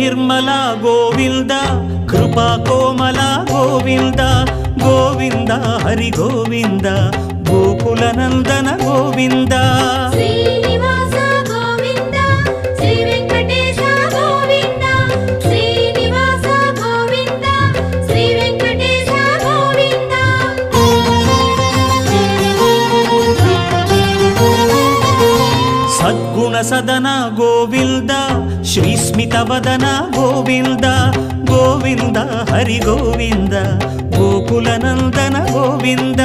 ನಿರ್ಮಲ ಗೋವಿಂದ ಕೃಪಾ ಕೋಮಲ ಗೋವಿಂದ ಗೋವಿಂದ ಹರಿ ಗೋವಿಂದ ಗೋಕುಲ ನಂದನ ಗೋವಿಂದ ಶ್ರೀನಿವಾಸ ಗೋವಿಂದ ಶ್ರೀ ವೆಂಕಟೇಶ ಗೋವಿಂದ ಶ್ರೀನಿವಾಸ ಗೋವಿಂದ ಶ್ರೀ ವೆಂಕಟೇಶ ಗೋವಿಂದ ಸದ್ಗುಣ ಸದನ ಗೋವಿಂದ ಶ್ರೀ ಸ್ಮಿತ ವದನ ಗೋವಿಂದ ಗೋವಿಂದ ಹರಿ ಗೋವಿಂದ ಗೋಕುಲ ನಂದನ ಗೋವಿಂದ